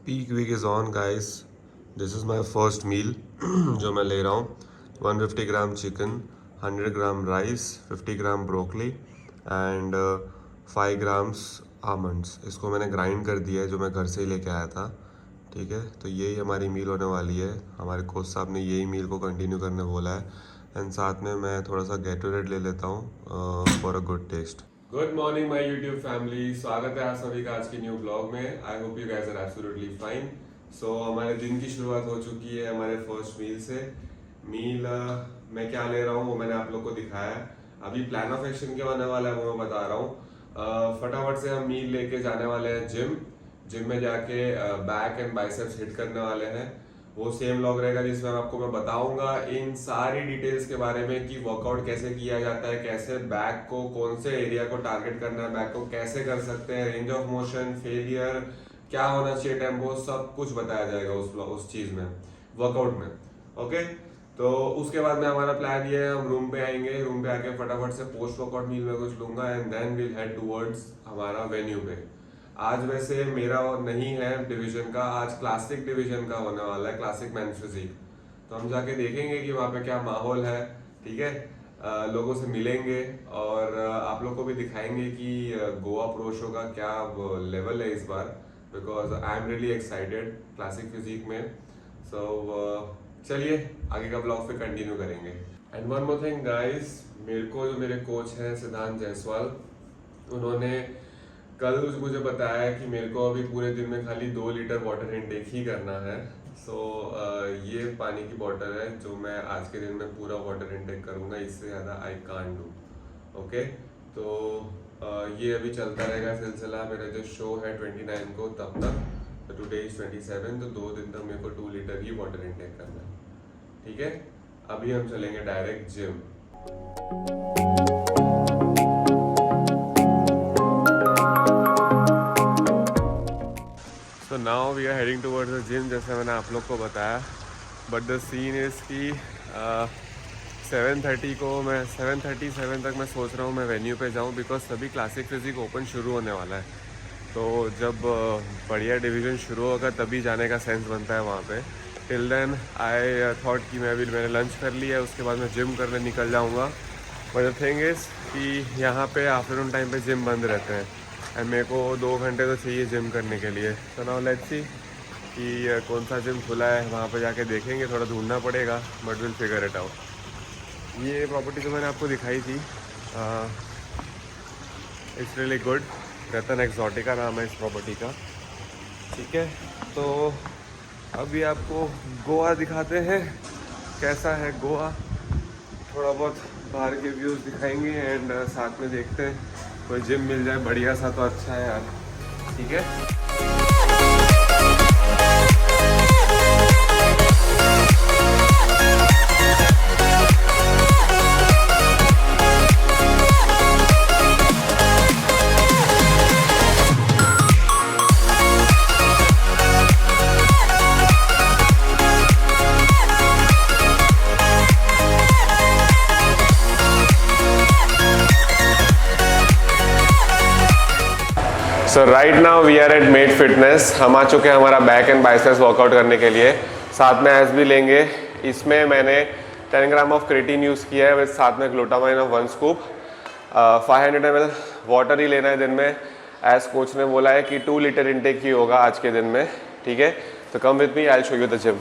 Peak week is on guys. This is my first meal जो मैं ले रहा हूँ। 150 gram chicken, 100 gram rice, 50 gram broccoli and 5 grams almonds. इसको मैंने ग्राइंड कर दिया है जो मैं घर से ही लेके आया था। ठीक है, तो यही हमारी मील होने वाली है। हमारे कोच साहब ने यही मील को कंटिन्यू करने बोला है। एंड साथ में मैं थोड़ा सा गैटोरेड ले लेता हूँ for a good taste. Good morning my YouTube family, स्वागत है आप सभी का आज के न्यू ब्लॉग में। I hope you guys are absolutely fine. So हमारे दिन की शुरुआत हो चुकी है हमारे फर्स्ट मील से। मील मैं क्या ले रहा हूँ वो मैंने आप लोग को दिखाया है। अभी प्लान ऑफ एक्शन क्या होने वाला है वो मैं बता रहा हूँ। फटाफट से हम मील लेके जाने वाले हैं जिम में जाके बैक एंड बाइसेप्स हिट करने वाले हैं। वो सेम व्लॉग रहेगा जिसमें आपको मैं बताऊंगा इन सारी डिटेल्स के बारे में कि वर्कआउट कैसे किया जाता है, कैसे बैक को कौन से एरिया को टारगेट करना है, बैक को कैसे कर सकते हैं, रेंज ऑफ मोशन, फेलियर क्या होना चाहिए, टेम्पो, सब कुछ बताया जाएगा उस चीज में, वर्कआउट में। ओके, तो उसके बाद में हमारा प्लान ये है, हम रूम पे आएंगे, रूम पे आके फटाफट से पोस्ट वर्कआउट मील में कुछ लूंगा and then will head towards हमारा वेन्यू पे। आज वैसे मेरा नहीं है डिवीजन का, आज क्लासिक डिवीजन का होने वाला है, क्लासिक मैन फिजिक। तो हम जाके देखेंगे कि वहाँ पे क्या माहौल है। ठीक है, लोगों से मिलेंगे और आप लोग को भी दिखाएंगे कि गोवा प्रो शो का क्या लेवल है इस बार, because I am really excited classic physique में। सो चलिए आगे का ब्लॉग पे कंटिन्यू करेंगे। And one more thing guys, मेरे को जो मेरे कोच हैं सिद्धांत जायसवाल, उन्होंने कल मुझे बताया कि मेरे को अभी पूरे दिन में खाली 2 लीटर वाटर इनटेक ही करना है। सो ये पानी की बॉटल है जो मैं आज के दिन में पूरा वाटर इनटेक करूँगा, इससे ज़्यादा आई कांट डू। ओके, तो ये अभी चलता रहेगा सिलसिला। मेरा जो शो है 29 को, तब तक टुडे इज 27, तो 2 दिन तक मेरे को 2 लीटर ही वाटर इनटेक करना है। ठीक है, अभी हम चलेंगे direct gym. So now we are heading towards the gym जैसे मैंने आप लोग को बताया। बट द सीन इज़ कि 7:30 को मैं 7:37 तक मैं सोच रहा हूँ मैं वेन्यू पे जाऊँ, बिकॉज सभी क्लासिक फिजिक ओपन शुरू होने वाला है। तो जब बढ़िया डिवीज़न शुरू होगा तभी जाने का सेंस बनता है वहाँ पे। टिल देन आई थॉट कि मैंने लंच कर लिया है, उसके बाद मैं जिम करने निकल जाऊँगा। बट द थिंग इज़ कि यहाँ पे आफ्टरनून टाइम पे जिम बंद रहते हैं एंड मेरे को 2 घंटे तो चाहिए जिम करने के लिए। तो नाउ लेट्स सी कि कौन सा जिम खुला है, वहाँ पे जाके देखेंगे, थोड़ा ढूंढना पड़ेगा, but will figure it out. ये प्रॉपर्टी तो मैंने आपको दिखाई थी, it's really good. Ratan Exotica नाम है इस प्रॉपर्टी का। ठीक है, तो अभी आपको गोवा दिखाते हैं, कैसा है गोवा। थोड़ा बहुत बाहर के व्यूज़ दिखाएंगे एंड साथ में देखते हैं कोई जिम मिल जाए बढ़िया सा तो अच्छा है यार। ठीक है, so right now we are at Med Fitness. हम आ चुके हैं हमारा बैक एंड बाइसेप्स वर्कआउट करने के लिए। साथ में एस भी लेंगे। इसमें मैंने 10 ग्राम ऑफ क्रेटीन यूज़ किया है, विद साथ में glutamine of 1 scoop. 500 ml water ही लेना है दिन में। एज कोच ने बोला है कि 2 लीटर इनटेक ही होगा आज के दिन में। ठीक है, तो come with me, I will show you the gym.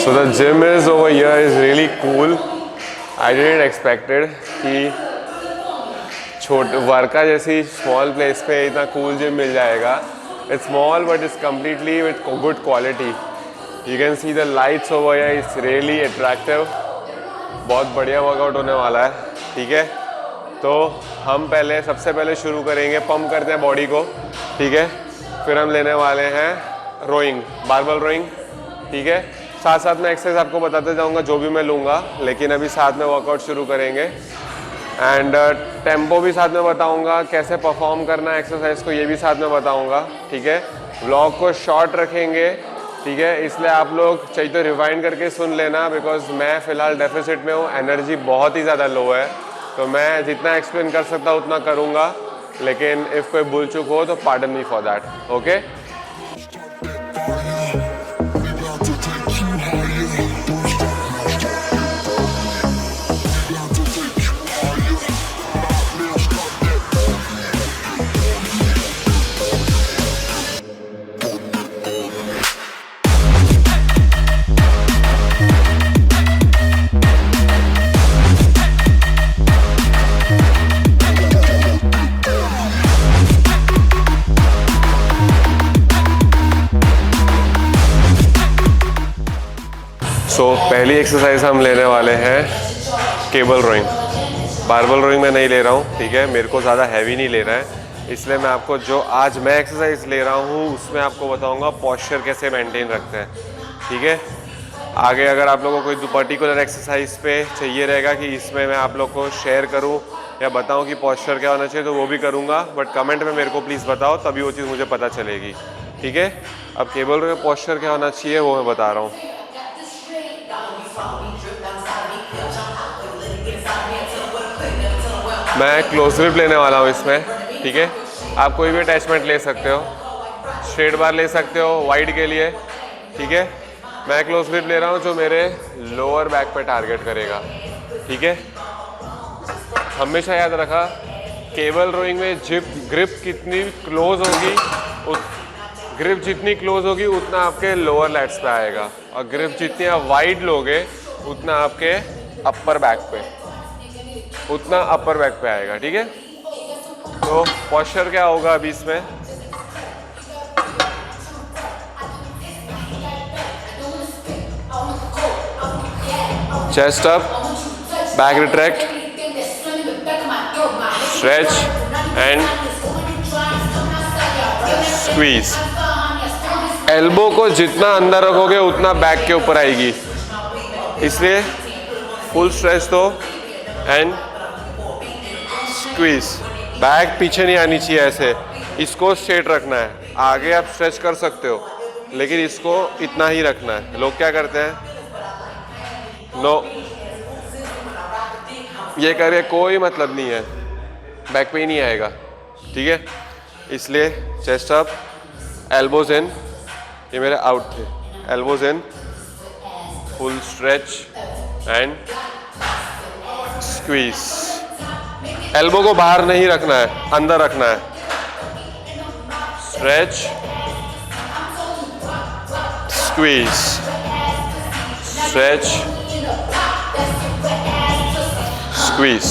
So the gym is over here is really cool. I didn't expected कि वर्का जैसी स्मॉल प्लेस पे इतना कूल जिम मिल जाएगा। It's small but it's completely with good quality. You can see the lights over here is really attractive. बहुत बढ़िया workout होने वाला है। ठीक है, तो हम सबसे पहले शुरू करेंगे, पंप करते हैं बॉडी को। ठीक है, फिर हम लेने वाले हैं रोइंग, बारबल रोइंग। ठीक है, साथ साथ में एक्सरसाइज आपको बताते जाऊंगा जो भी मैं लूँगा, लेकिन अभी साथ में वर्कआउट शुरू करेंगे एंड टेम्पो भी साथ में बताऊंगा, कैसे परफॉर्म करना है एक्सरसाइज को ये भी साथ में बताऊंगा। ठीक है, व्लॉग को शॉर्ट रखेंगे ठीक है, इसलिए आप लोग चाहिए तो रिवाइंड करके सुन लेना, बिकॉज मैं फ़िलहाल डेफिसिट में हूँ, एनर्जी बहुत ही ज़्यादा लो है, तो मैं जितना एक्सप्लेन कर सकता हूँ उतना करूँगा, लेकिन इफ़ कोई भूल चूक हो तो pardon me for that. Okay, so पहली एक्सरसाइज हम लेने वाले हैं केबल रोइंग। बारबल रोइंग मैं नहीं ले रहा हूँ, ठीक है, मेरे को ज़्यादा हैवी नहीं लेना है, इसलिए मैं आपको जो आज मैं एक्सरसाइज ले रहा हूँ उसमें आपको बताऊँगा पॉस्चर कैसे मेंटेन रखते हैं, ठीक है। आगे अगर आप लोगों को कोई पर्टिकुलर एक्सरसाइज पे चाहिए रहेगा कि इसमें मैं आप लोग को शेयर करूँ या बताऊँ कि पॉस्चर क्या होना चाहिए, तो वो भी करूँगा, बट कमेंट में मेरे को प्लीज़ बताओ, तभी वो चीज़ मुझे पता चलेगी, ठीक है। अब केबल रोइंग में पॉस्चर क्या होना चाहिए वो मैं बता रहा हूँ। मैं क्लोज ग्रिप लेने वाला हूँ इसमें, ठीक है। आप कोई भी अटैचमेंट ले सकते हो, स्ट्रेट बार ले सकते हो वाइड के लिए, ठीक है। मैं क्लोज ग्रिप ले रहा हूँ जो मेरे लोअर बैक पे टारगेट करेगा, ठीक है। हमेशा याद रखा, केबल रोइंग में ग्रिप कितनी क्लोज होगी, ग्रिप जितनी क्लोज होगी उतना आपके लोअर लैट्स पे आएगा, और ग्रिप जितनी आप वाइड लोगे उतना आपके अपर बैक पे आएगा, ठीक है। तो पॉस्चर क्या होगा अभी इसमें, chest up, back retract, stretch and squeeze. Elbow को जितना अंदर रखोगे उतना बैक के ऊपर आएगी, इसलिए फुल स्ट्रेच दो एंड स्क्वीज। बैक पीछे नहीं आनी चाहिए, ऐसे इसको स्ट्रेट रखना है। आगे आप स्ट्रेच कर सकते हो, लेकिन इसको इतना ही रखना है। लोग क्या करते हैं, नो, ये करके कोई मतलब नहीं है, बैक पे ही नहीं आएगा, ठीक है। इसलिए चेस्ट अप, एल्बोज इन, ये मेरे आउट थे, elbows in, full stretch and squeeze. Elbow को बाहर नहीं रखना है, अंदर रखना है। Stretch, squeeze, stretch, squeeze.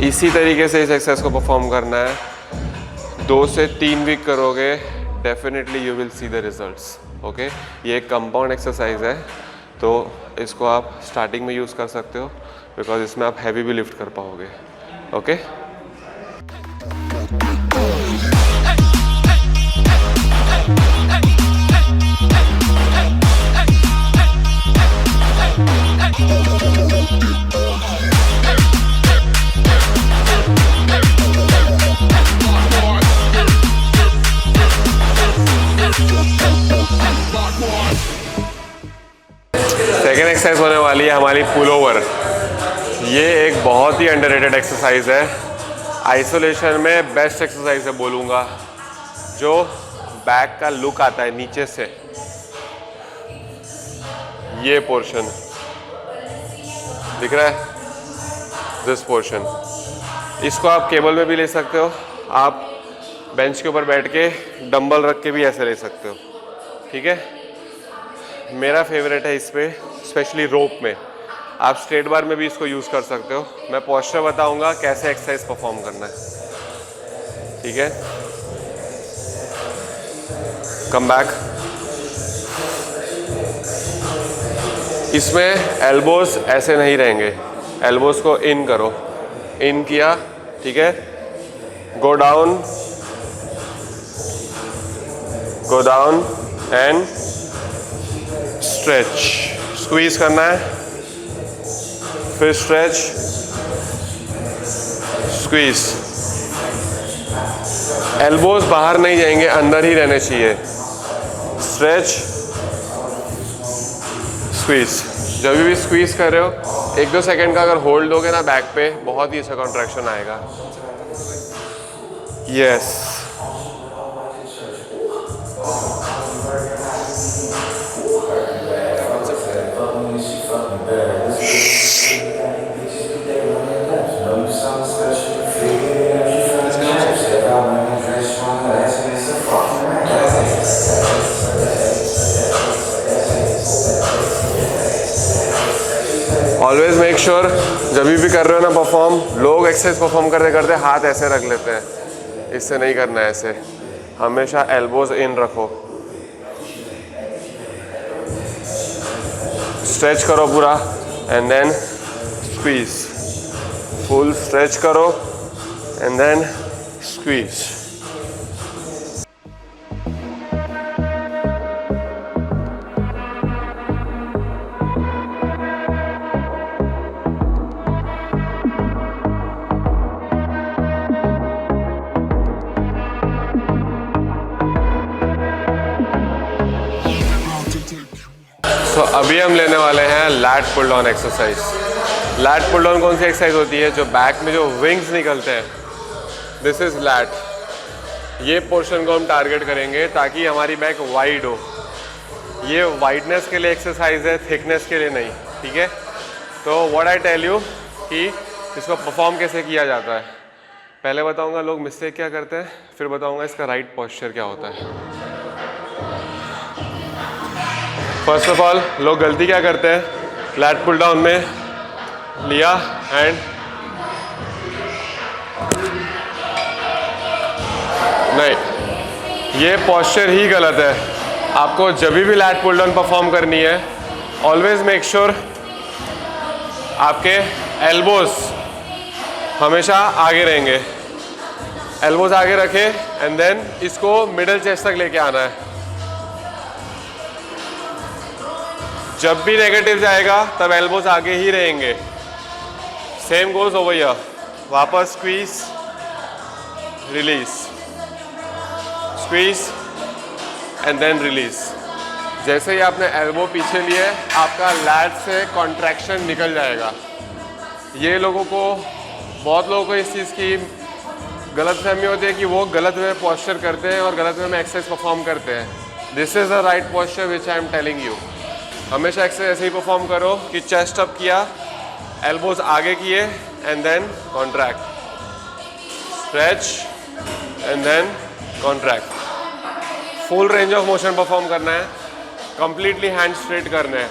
इसी तरीके से इस एक्सरसाइज को परफॉर्म करना है। 2 से 3 वीक करोगे, definitely you will see the results, okay. ये एक कंपाउंड एक्सरसाइज है, तो इसको आप स्टार्टिंग में यूज़ कर सकते हो, बिकॉज इसमें आप हैवी भी लिफ्ट कर पाओगे, ओके। सेकेंड एक्सरसाइज होने वाली है हमारी पुल ओवर। ये एक बहुत ही अंडररेटेड एक्सरसाइज है, आइसोलेशन में बेस्ट एक्सरसाइज है बोलूँगा। जो बैक का लुक आता है नीचे से, ये पोर्शन दिख रहा है, दिस पोर्शन, इसको आप केबल में भी ले सकते हो, आप बेंच के ऊपर बैठ के डंबल रख के भी ऐसे ले सकते हो, ठीक है। मेरा फेवरेट है इस पे, स्पेशली रोप में। आप स्ट्रेट बार में भी इसको यूज़ कर सकते हो। मैं पोस्चर बताऊंगा कैसे एक्सरसाइज परफॉर्म करना है, ठीक है। Come back. इसमें एल्बोज ऐसे नहीं रहेंगे, एल्बोज को इन करो, इन किया, ठीक है। गो डाउन एंड स्ट्रेच, स्क्वीज करना है, फिर स्ट्रेच, स्क्वीज। एल्बोज बाहर नहीं जाएंगे, अंदर ही रहने चाहिए, स्ट्रेच, स्क्वीज। जब भी स्क्वीज कर रहे हो 1-2 सेकेंड का अगर होल्ड दोगे ना बैक पे, बहुत ही अच्छा कॉन्ट्रैक्शन आएगा। यस, ऑलवेज मेक श्योर जब भी कर रहे हो ना परफॉर्म, लोग एक्सरसाइज परफॉर्म करते करते हाथ ऐसे रख लेते हैं, इससे नहीं करना है। ऐसे हमेशा एल्बोज इन रखो, स्ट्रेच करो पूरा and then squeeze, full stretch करो एंड देन स्क्वीज। तो अभी हम लेने वाले हैं lat pull down exercise. Lat pull down कौन सी एक्सरसाइज होती है? जो बैक में जो विंग्स निकलते हैं, दिस इज लैट। ये पोर्शन को हम टारगेट करेंगे ताकि हमारी बैक वाइड हो। ये वाइडनेस के लिए एक्सरसाइज है, थिकनेस के लिए नहीं, ठीक है? तो व्हाट आई टेल यू कि इसको परफॉर्म कैसे किया जाता है। पहले बताऊंगा लोग मिस्टेक क्या करते हैं, फिर बताऊंगा इसका राइट पोस्चर क्या होता है। फर्स्ट ऑफ ऑल लोग गलती क्या करते हैं, लैट पुल डाउन में लिया एंड नहीं, ये पोस्चर ही गलत है। आपको जब भी लैट पुल डाउन परफॉर्म करनी है, ऑलवेज मेक श्योर आपके एल्बोज हमेशा आगे रहेंगे। एल्बोज आगे रखे एंड देन इसको मिडल चेस्ट तक लेके आना है। जब भी नेगेटिव जाएगा तब एल्बोज आगे ही रहेंगे। सेम गोज ओवर हियर, वापस squeeze, release, squeeze and then release. जैसे ही आपने एल्बो पीछे लिए, आपका लैट से कॉन्ट्रैक्शन निकल जाएगा। ये लोगों को, बहुत लोगों को इस चीज़ की गलतफहमी होती है कि वो गलत वे पोस्चर करते हैं और गलत वे में एक्सरसाइज परफॉर्म करते हैं। This is the right posture which I am telling you. हमेशा एक्सरसाइज ऐसे ही परफॉर्म करो कि चेस्ट अप किया, एल्बोज आगे किए and then contract, stretch and then contract. Full range of motion perform करना है, कंप्लीटली हैंड स्ट्रेट करने हैं।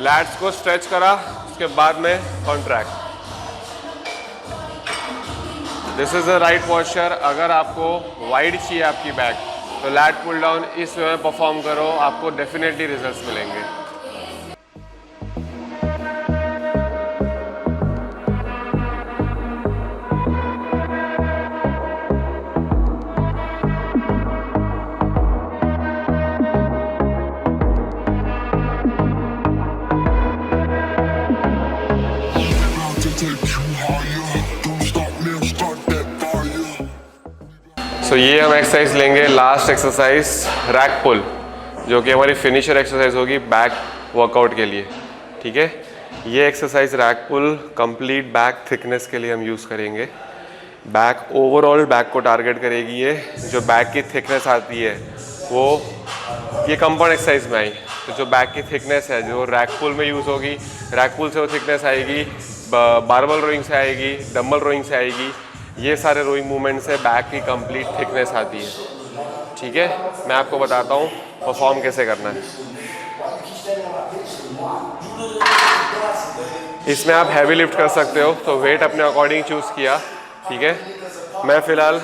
लैट्स को स्ट्रेच करा, उसके बाद में contract. This is the right posture. अगर आपको वाइड चाहिए आपकी बैक, तो लैट पुल डाउन इस वे में परफॉर्म करो, आपको डेफिनेटली रिजल्ट्स मिलेंगे। तो ये हम एक्सरसाइज लेंगे, लास्ट एक्सरसाइज रैक पुल, जो कि हमारी फिनिशर एक्सरसाइज होगी बैक वर्कआउट के लिए, ठीक है? ये एक्सरसाइज रैक पुल कंप्लीट बैक थिकनेस के लिए हम यूज़ करेंगे। बैक ओवरऑल बैक को टारगेट करेगी। ये जो बैक की थिकनेस आती है वो ये कंपाउंड एक्सरसाइज में आई। तो जो बैक की थिकनेस है जो रैक पुल में यूज़ होगी, रैक पुल से वो थिकनेस आएगी, बारबल रोइंग से आएगी, डम्बल रोइंग से आएगी। ये सारे रोइंग मूवमेंट से बैक की कंप्लीट थिकनेस आती है, ठीक है? मैं आपको बताता हूँ परफॉर्म कैसे करना है। इसमें आप हैवी लिफ्ट कर सकते हो, तो वेट अपने अकॉर्डिंग चूज़ किया, ठीक है? मैं फ़िलहाल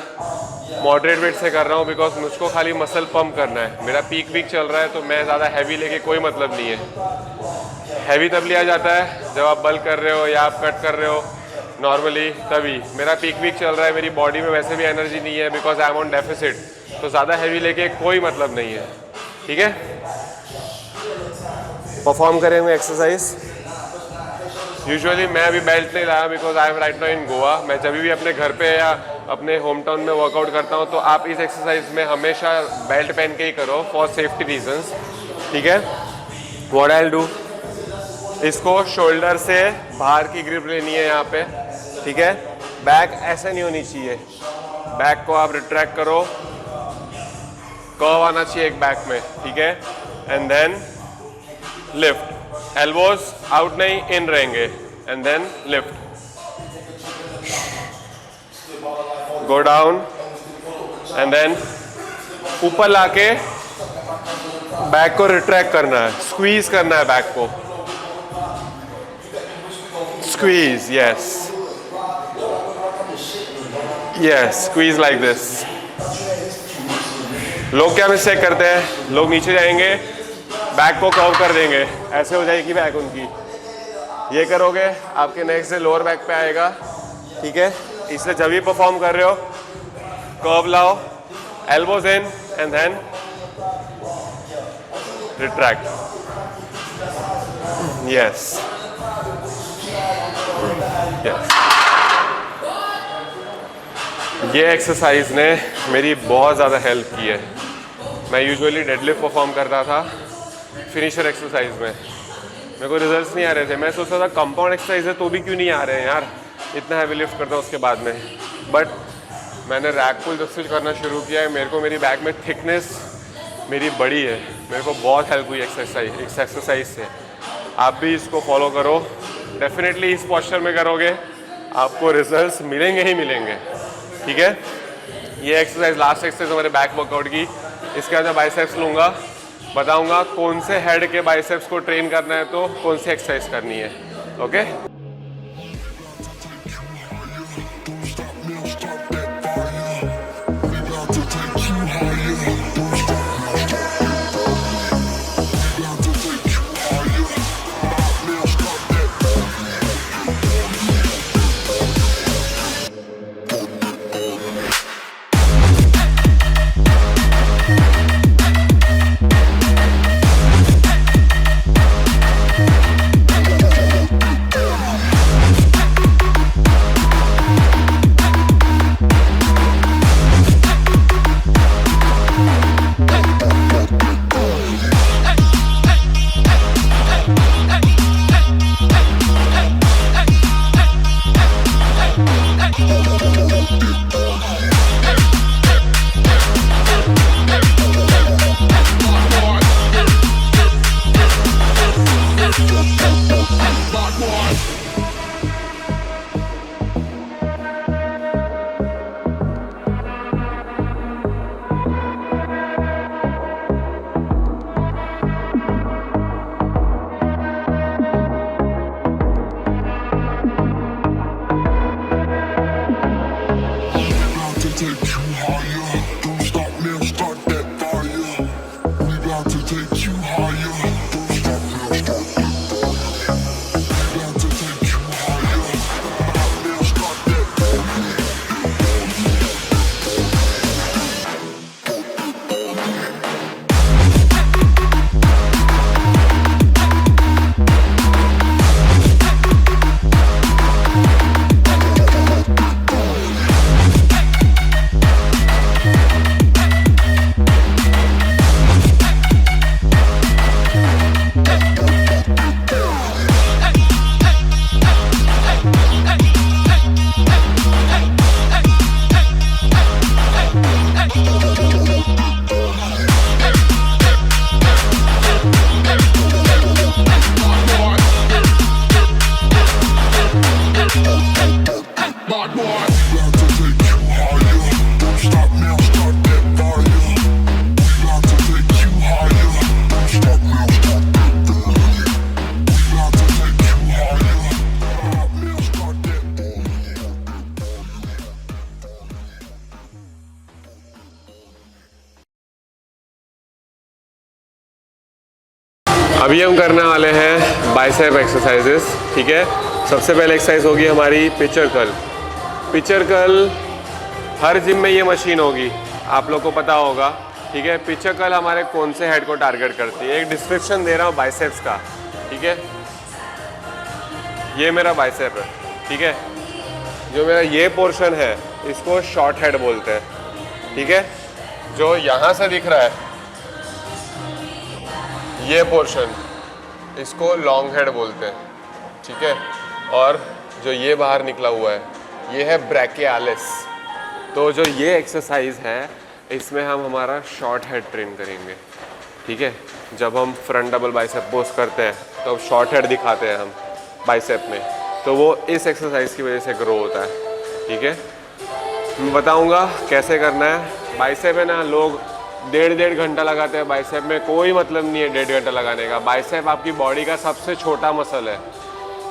मॉडरेट वेट से कर रहा हूँ बिकॉज मुझको खाली मसल पंप करना है। मेरा पीक वीक चल रहा है, तो मैं ज़्यादा हैवी लेके कोई मतलब नहीं है। हैवी तब लिया जाता है जब आप बल्क कर रहे हो या आप कट कर रहे हो नॉर्मली, तभी। मेरा पीक वीक चल रहा है, मेरी बॉडी में वैसे भी एनर्जी नहीं है because I M on deficit, तो ज़्यादा हैवी लेके कोई मतलब नहीं है, ठीक है? परफॉर्म करेंगे एक्सरसाइज। यूजुअली मैं अभी बेल्ट नहीं लाया because I M right now in Goa. मैं जब भी अपने घर पे या अपने होम टाउन में वर्कआउट करता हूँ, तो आप इस एक्सरसाइज में हमेशा बेल्ट पहन के ही करो फॉर सेफ्टी रीजंस, ठीक है। व्हाट आई विल डू, इसको शोल्डर से बाहर की ग्रिप लेनी है यहाँ पे, ठीक है। बैक ऐसे नहीं होनी चाहिए, बैक को आप रिट्रैक्ट करो, कर्व आना चाहिए एक बैक में, ठीक है। And then lift, elbows out नहीं इन रहेंगे, and then lift, go down, and then ऊपर लाके बैक को रिट्रैक्ट करना है, स्क्वीज करना है बैक को, squeeze, yes yes, squeeze like this. लोग क्या मिस्टेक करते हैं, लोग नीचे जाएंगे, बैक को कर्व कर देंगे, ऐसे हो जाएगी बैक उनकी। ये करोगे आपके नेक से लोअर बैक पे आएगा, ठीक है। इसलिए जब भी परफॉर्म कर रहे हो कर्व लाओ, elbows in and then retract, yes yes. ये एक्सरसाइज ने मेरी बहुत ज़्यादा हेल्प की है। मैं यूजुअली डेडलिफ्ट परफॉर्म करता था फिनिशर एक्सरसाइज में, मेरे को रिजल्ट्स नहीं आ रहे थे। मैं सोचता था कंपाउंड एक्सरसाइज है तो भी क्यों नहीं आ रहे हैं यार, इतना हैवी लिफ्ट करता हूँ उसके बाद में। बट मैंने रैक पुल जब से करना शुरू किया है, मेरे को मेरी बैक में थिकनेस मेरी बड़ी है, मेरे को बहुत हेल्प हुई इस एक्सरसाइज से। आप भी इसको फॉलो करो, डेफिनेटली इस पोस्चर में करोगे आपको रिजल्ट्स मिलेंगे ही मिलेंगे, ठीक है। ये एक्सरसाइज लास्ट एक्सरसाइज हमारे बैक वर्कआउट की। इसके बाद मैं बाइसेप्स लूँगा, बताऊँगा कौन से हेड के बाइसेप्स को ट्रेन करना है तो कौन सी एक्सरसाइज करनी है, ओके। अभी हम करने वाले हैं बाइसेप एक्सरसाइजेस, ठीक है। सबसे पहले एक्सरसाइज होगी हमारी पिचर कर्ल। पिचर कर्ल हर जिम में ये मशीन होगी, आप लोग को पता होगा, ठीक है। पिचर कर्ल हमारे कौन से हेड को टारगेट करती है, एक डिस्क्रिप्शन दे रहा हूँ बाइसेप्स का, ठीक है। ये मेरा बाइसेप है, ठीक है। जो मेरा ये पोर्शन है इसको शॉर्ट हेड बोलते हैं, ठीक है। जो यहाँ से दिख रहा है ये पोर्शन, इसको लॉन्ग हेड बोलते हैं, ठीक है। और जो ये बाहर निकला हुआ है ये है ब्रैकियालिस। तो जो ये एक्सरसाइज है इसमें हम हमारा शॉर्ट हेड ट्रेन करेंगे, ठीक है। जब हम फ्रंट डबल बाइसेप पोस्ट करते हैं तो अब शॉर्ट हेड दिखाते हैं हम बाइसेप में, तो वो इस एक्सरसाइज की वजह से ग्रो होता है, ठीक है। मैं बताऊंगा कैसे करना है। बाइसेप है ना, लोग डेढ़ घंटा लगाते हैं बाइसेप में, कोई मतलब नहीं है 1.5 घंटा लगाने का। बाइसेप आपकी बॉडी का सबसे छोटा मसल है,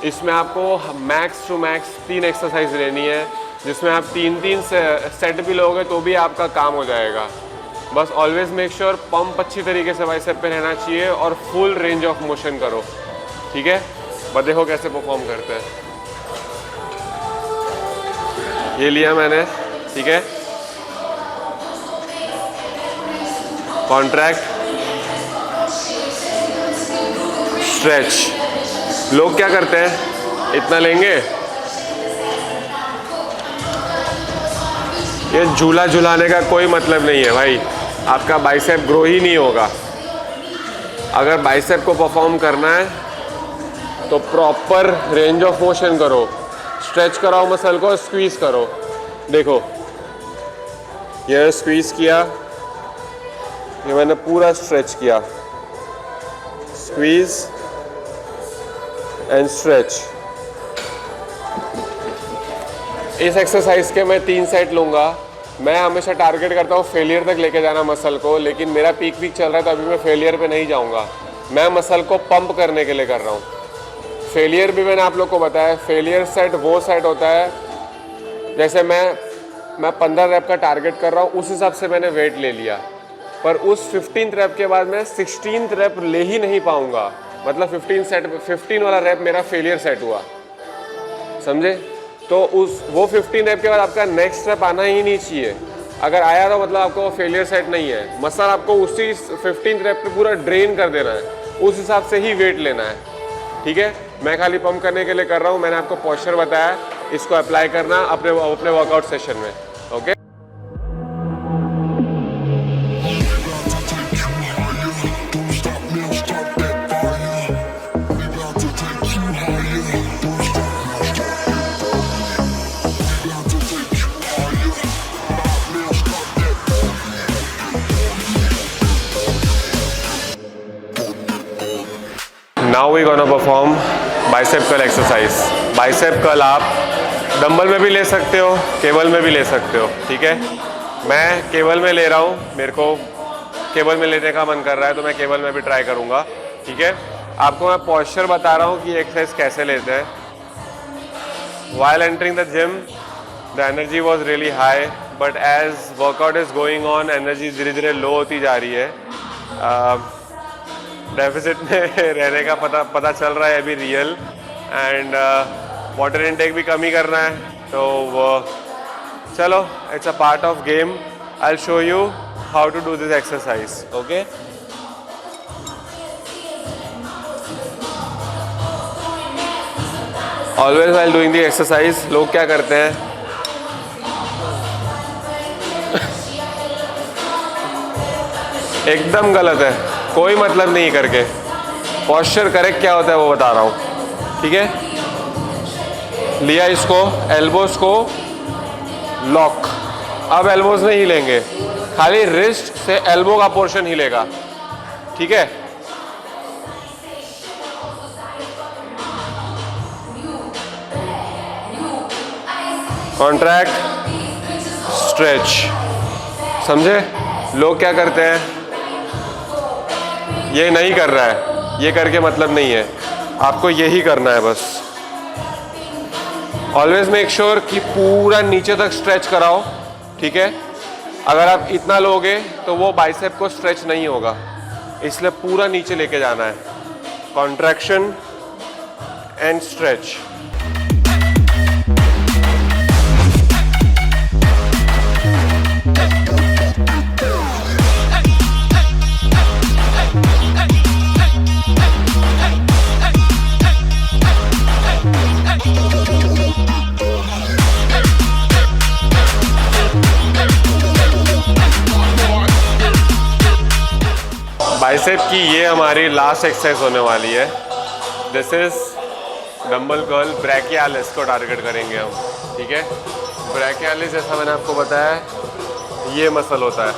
इसमें आपको मैक्स टू मैक्स 3 एक्सरसाइज लेनी है, जिसमें आप 3 सेट भी लोगे तो भी आपका काम हो जाएगा। बस ऑलवेज मेक श्योर पंप अच्छी तरीके से बाइसेप पे रहना चाहिए और फुल रेंज ऑफ मोशन करो, ठीक है। बस देखो कैसे परफॉर्म करते हैं। ये लिया मैंने, ठीक है। Contract, stretch. लोग क्या करते हैं, इतना लेंगे, ये झूला झुलाने का कोई मतलब नहीं है भाई, आपका बाइसेप ग्रो ही नहीं होगा। अगर बाइसेप को परफॉर्म करना है तो प्रॉपर रेंज ऑफ मोशन करो, स्ट्रेच कराओ मसल को, स्क्वीज करो। देखो ये स्क्वीज किया, ये मैंने पूरा स्ट्रेच किया, स्क्वीज एंड स्ट्रेच। इस एक्सरसाइज के मैं 3 सेट लूँगा। मैं हमेशा टारगेट करता हूँ फेलियर तक लेके जाना मसल को, लेकिन मेरा पीक चल रहा है तो अभी मैं फेलियर पे नहीं जाऊँगा। मैं मसल को पंप करने के लिए कर रहा हूँ। फेलियर भी मैंने आप लोग को बताया, फेलियर सेट वो सेट होता है जैसे मैं 15 रैप का टारगेट कर रहा हूँ, उस हिसाब से मैंने वेट ले लिया, पर उस 15th रैप के बाद मैं 16th रैप ले ही नहीं पाऊँगा। मतलब 15 वाला रैप मेरा फेलियर सेट हुआ, समझे। तो वो 15 रैप के बाद आपका नेक्स्ट रैप आना ही नहीं चाहिए। अगर आया तो मतलब आपको वो फेलियर सेट नहीं है। मसल आपको उसी 15th रैप पे पूरा ड्रेन कर देना है, उस हिसाब से ही वेट लेना है, ठीक है। मैं खाली पंप करने के लिए कर रहा हूँ। मैंने आपको पोस्चर बताया, इसको अप्लाई करना अपने वर्कआउट सेशन में, okay. Now we gonna perform bicep curl exercise. Bicep curl आप डंबल में भी ले सकते हो, केबल में भी ले सकते हो, ठीक है। मैं केबल में ले रहा हूँ, मेरे को केबल में लेने का मन कर रहा है तो मैं केबल में भी ट्राई करूँगा, ठीक है। आपको मैं पोस्चर बता रहा हूँ कि एक्सरसाइज कैसे लेते हैं। While entering the gym, the energy was really high, but as workout is going on, energy धीरे धीरे लो होती जा रही है। डेफिसिट में रहने का पता चल रहा है अभी रियल, एंड वाटर इनटेक भी कमी करना है। तो चलो, it's a part of game. I will show you how to do this exercise, okay. Always while doing the exercise लोग क्या करते हैं, एकदम गलत है, कोई मतलब नहीं करके। पोस्चर करेक्ट क्या होता है वो बता रहा हूँ, ठीक है। लिया इसको, एल्बोज को लॉक। अब एल्बोज नहीं हिलेंगे, खाली रिस्ट से एल्बो का पोर्शन हिलेगा, ठीक है। कॉन्ट्रैक्ट, स्ट्रेच, समझे। लोग क्या करते हैं, ये नहीं कर रहा है, ये करके मतलब नहीं है, आपको यही करना है बस। ऑलवेज मेक श्योर कि पूरा नीचे तक स्ट्रेच कराओ, ठीक है। अगर आप इतना लोगे तो वो बाइसेप को स्ट्रेच नहीं होगा, इसलिए पूरा नीचे लेके जाना है। Contraction and stretch. बाइसेप की ये हमारी लास्ट एक्सरसाइज होने वाली है। This is dumbbell curl brachialis को टारगेट करेंगे हम, ठीक है। ब्रैकियालिस जैसा मैंने आपको बताया ये मसल होता है,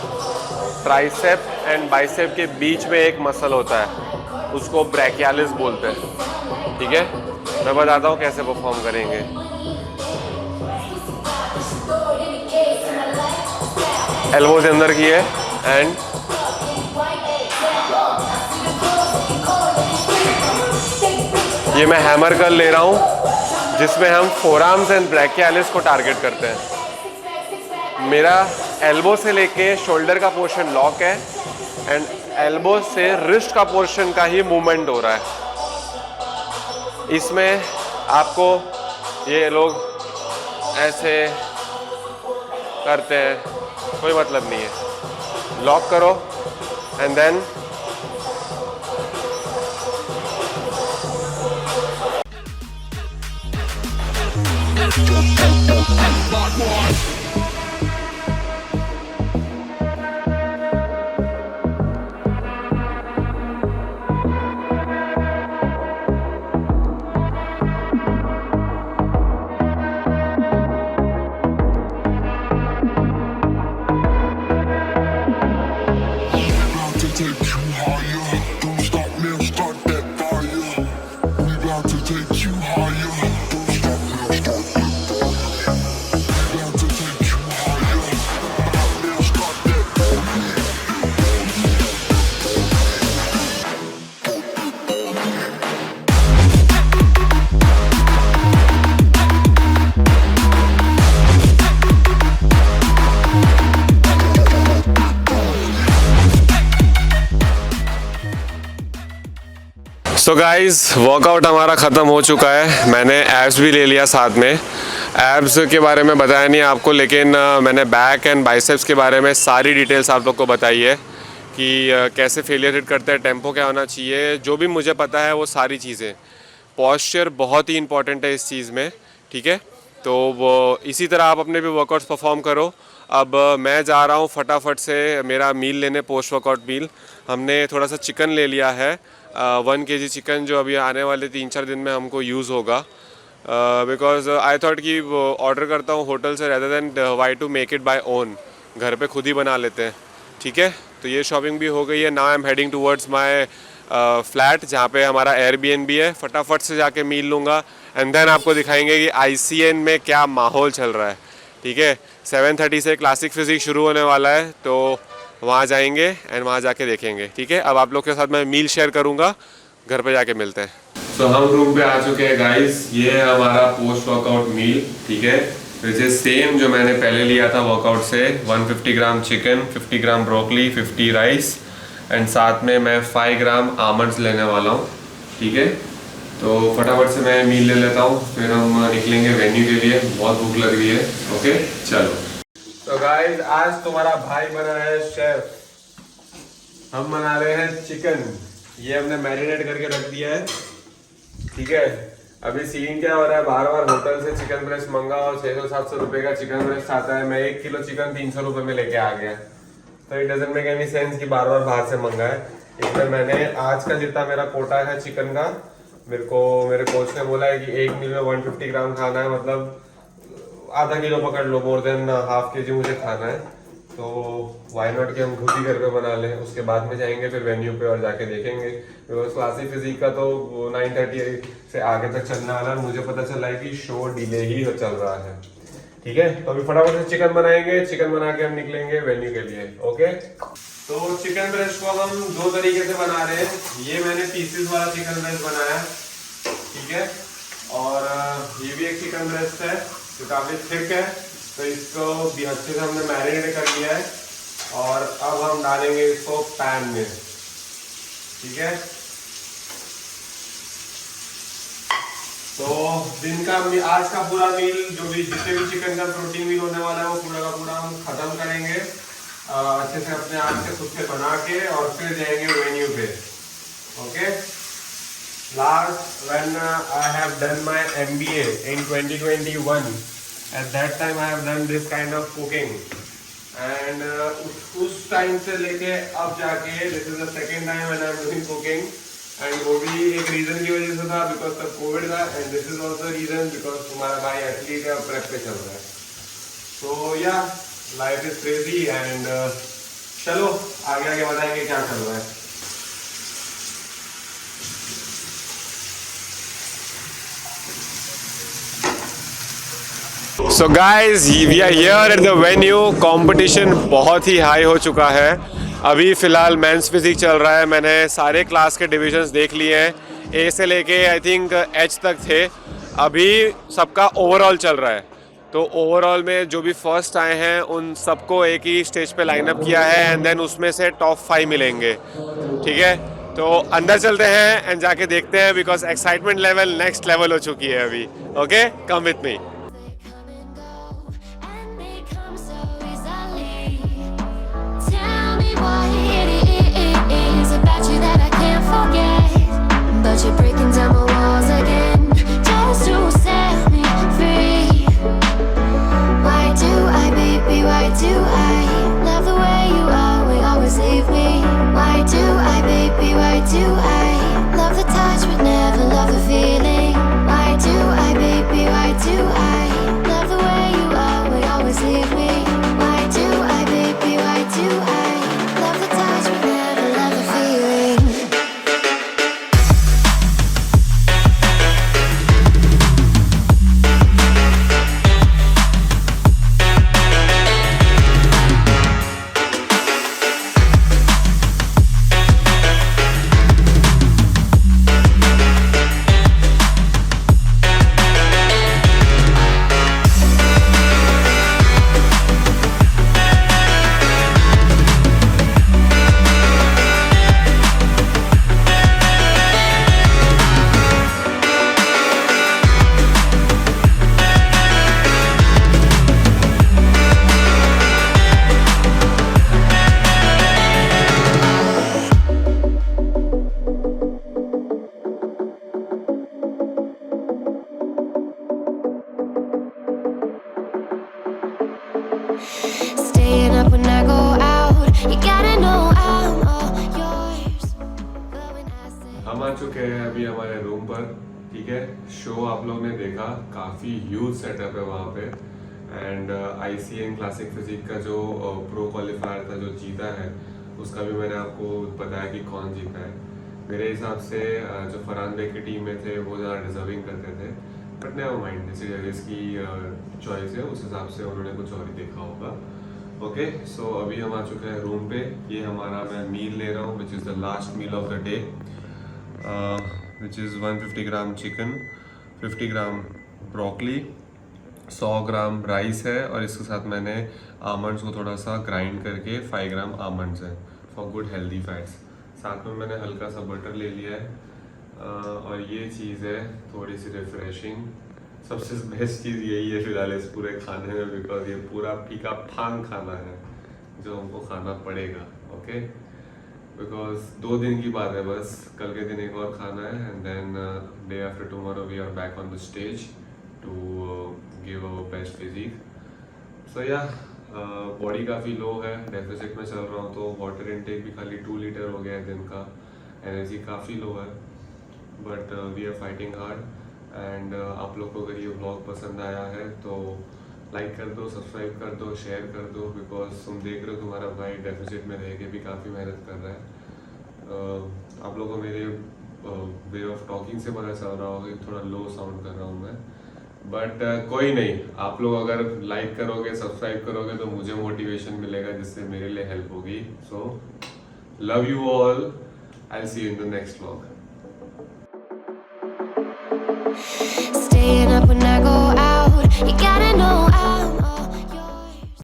ट्राइसेप एंड बाइसेप के बीच में एक मसल होता है, उसको ब्रैकियालिस बोलते हैं, ठीक है। मैं बताता हूँ कैसे परफॉर्म करेंगे। एल्बोज अंदर की है एंड ये मैं हैमर कर ले रहा हूँ, जिसमें हम फोरआर्म्स एंड ब्रैकियालिस को टारगेट करते हैं। मेरा एल्बो से लेके शोल्डर का पोर्शन लॉक है एंड एल्बो से रिस्ट का पोर्शन का ही मूवमेंट हो रहा है। इसमें आपको ये लोग ऐसे करते हैं, कोई मतलब नहीं है। लॉक करो and then take you higher. Don't stop now, start that fire. We about to take you higher. Don't stop now, start that fire. We about to take you higher. Now start that fire. So guys workout हमारा ख़त्म हो चुका है। मैंने abs भी ले लिया साथ में। एब्स के बारे में बताया नहीं आपको, लेकिन मैंने बैक एंड बाइसेप्स के बारे में सारी डिटेल्स आप लोग को बताई है कि कैसे फेलियर हिट करते हैं, टेम्पो क्या होना चाहिए, जो भी मुझे पता है वो सारी चीज़ें। पॉस्चर बहुत ही इंपॉर्टेंट है इस चीज़ में, ठीक है। तो वो इसी तरह आप अपने भी वर्कआउट्स परफॉर्म करो। अब मैं जा रहा हूँ फटाफट से मेरा मील लेने, पोस्ट वर्कआउट मील। हमने थोड़ा सा चिकन ले लिया है, 1 kg चिकन, जो अभी आने वाले 3-4 दिन में हमको यूज़ होगा। बिकॉज आई थॉट कि ऑर्डर करता हूँ होटल से rather than why to make it by own, घर पे खुद ही बना लेते हैं, ठीक है। तो ये शॉपिंग भी हो गई है। Now I am heading towards my flat, जहाँ पे हमारा एयरबीएनबी है। फटाफट से जाके मील लूँगा एंड देन आपको दिखाएंगे कि ICN में क्या माहौल चल रहा है, ठीक है। 7:30 से क्लासिक फिजिक शुरू होने वाला है, तो वहाँ जाएंगे एंड वहाँ जाके देखेंगे, ठीक है। अब आप लोग के साथ मैं मील शेयर करूँगा, घर पे जाके मिलते हैं। तो हम रूम पे आ चुके हैं गाइस। ये है हमारा पोस्ट वर्कआउट मील, ठीक है, विच इज सेम जो मैंने पहले लिया था वर्कआउट से। 150 gram chicken, 50 gram broccoli, 50 rice and साथ में मैं 5 ग्राम आमंड्स लेने वाला हूँ, ठीक है। तो फटाफट से मैं मील ले लेता हूँ, फिर हम निकलेंगे वेन्यू के लिए। बहुत भूख लग रही है, ओके चलो। तो गाइस आज तुम्हारा भाई बना है शेफ। हम बना रहे हैं चिकन। ये हमने मैरिनेट करके रख दिया है, ठीक है। अभी सीन क्या हो रहा है, बार बार होटल से चिकन ब्रेस्ट मंगाओ, 600-700 रुपए का चिकन ब्रेस्ट आता है। मैं 1 किलो चिकन 300 रुपए में लेके आ गया। तो it doesn't make any sense कि बार बार बाहर से मंगाए। इसमें मैंने आज का जितना मेरा कोटा है चिकन का, मेरे कोच ने बोला है कि एक मील में 150 ग्राम खाना है, मतलब आधा किलो पकड़ लो, मोर देन ½ kg मुझे खाना है। तो वाई नॉट कि हम खुद ही घर पे बना लें। उसके बाद में जाएंगे फिर वेन्यू पे और जाके देखेंगे। बिकॉज क्लासिक फिजिक का तो 9:30 से आगे तक चलने वाला है। मुझे पता चला है कि शो डिले ही चल रहा है, ठीक है। तो अभी फटाफट से चिकन बनाएंगे, चिकन बना के हम निकलेंगे वेन्यू के लिए, ओके। तो चिकन ब्रेस्ट को हम 2 तरीके से बना रहे हैं। ये मैंने पीसेस वाला चिकन ब्रेस्ट बनाया, ठीक है। और ये भी एक चिकन ब्रेस्ट है जो काफी थिक है, तो इसको भी अच्छे से हमने मैरिनेट कर लिया है। और अब हम डालेंगे इसको पैन में, ठीक है। तो दिन का आज का पूरा मील, जो भी जितने भी चिकन का प्रोटीन मील होने वाला है, वो पूरा का पूरा हम खत्म करेंगे अच्छे से अपने हाथ से खुद से बना के, और फिर जाएंगे वेन्यू पे, okay. Last when I have done my MBA in 2021, at that time I have done this kind of cooking, and उस टाइम से लेके अब जाके this is the second time when I am doing cooking, and वो भी एक reason की वजह से था बिकॉज तब कोविड था, and this is also reason because तुम्हारा भाई एथलीट है, प्रेप पे चल रहा है. सो या लाइफ इज क्रेजी एंड चलो आगे आगे बताएंगे क्या चल रहा है. So guys we are here at the venue. Competition बहुत ही हाई हो चुका है. अभी फ़िलहाल मेंस फिजिक चल रहा है. मैंने सारे क्लास के डिविजन्स देख लिए हैं, ए से लेके आई थिंक एच तक थे. अभी सबका ओवरऑल चल रहा है. तो ओवरऑल में जो भी फर्स्ट आए हैं उन सबको एक ही स्टेज पे लाइनअप किया है, एंड देन उसमें से टॉप 5 मिलेंगे. ठीक है, तो अंदर चलते हैं एंड जाके देखते हैं because excitement level next level हो चुकी है अभी. Okay, come with me. But you're breaking down my walls again, just to set me free. Why do I, baby, why do I love the way you are, we always leave me? Why do I, baby, why do I love the touch but never love the feeling? Why do I, baby, why do I love the way you are, we always leave me? Why do I, baby, why do I love the touch but never love the feeling? Staying up when I go out, you gotta know I'm all yours. But when I say हम आ चुके हैं अभी हमारे room पर. ठीक है, show आप लोग ने देखा, काफ़ी ह्यूज सेटअप है वहाँ पे. एंड ICN क्लासिक फिजिक का जो प्रो क्वालिफायर था जो जीता है, उसका भी मैंने आपको बताया कि कौन जीता है. मेरे हिसाब से जो फरहान बेग की टीम में थे वो ज़्यादा डिजर्विंग करते थे, बट नेवर माइंड, जैसे जजेस की चॉइस है, उस हिसाब से उन्होंने कुछ और ही देखा होगा. ओके, सो अभी हम आ चुके हैं रूम पे. ये हमारा मैं मील ले रहा हूँ which is the last meal of the day, which is 150 gram chicken, 50 gram broccoli, 100 gram rice है, और इसके साथ मैंने आमंड्स को थोड़ा सा ग्राइंड करके 5 ग्राम आमंड्स हैं फॉर गुड हेल्दी फैट्स. साथ में मैंने हल्का सा बटर ले लिया है, और ये चीज़ है थोड़ी सी रिफ्रेशिंग. सबसे बेस्ट चीज़ यही है फिलहाल इस पूरे खाने में, बिकॉज ये पूरा फीका फांग खाना है जो हमको खाना पड़ेगा. ओके, बिकॉज 2 दिन की बात है बस, कल के दिन एक और खाना है, and then day after tomorrow we are back on the stage to give our best physique. So या बॉडी काफ़ी लो है, डेफिसिट में चल रहा हूँ, तो वाटर इनटेक भी खाली 2 लीटर हो गया है दिन का. एनर्जी काफ़ी लो है, but we are fighting hard. And आप लोग को अगर ये व्लॉग पसंद आया है तो लाइक कर दो, सब्सक्राइब कर दो, शेयर कर दो, बिकॉज तुम देख रहे हो तुम्हारा भाई डेफिसिट में रह के भी काफ़ी मेहनत कर रहा है. आप लोगों को मेरे वे ऑफ टॉकिंग से पता चल रहा होगा कि थोड़ा लो साउंड कर रहा हूँ मैं, बट कोई नहीं, आप लोग अगर लाइक करोगे, सब्सक्राइब करोगे तो मुझे मोटिवेशन मिलेगा, जिससे मेरे लिए हेल्प होगी. So love you all, I will see you in the next vlog.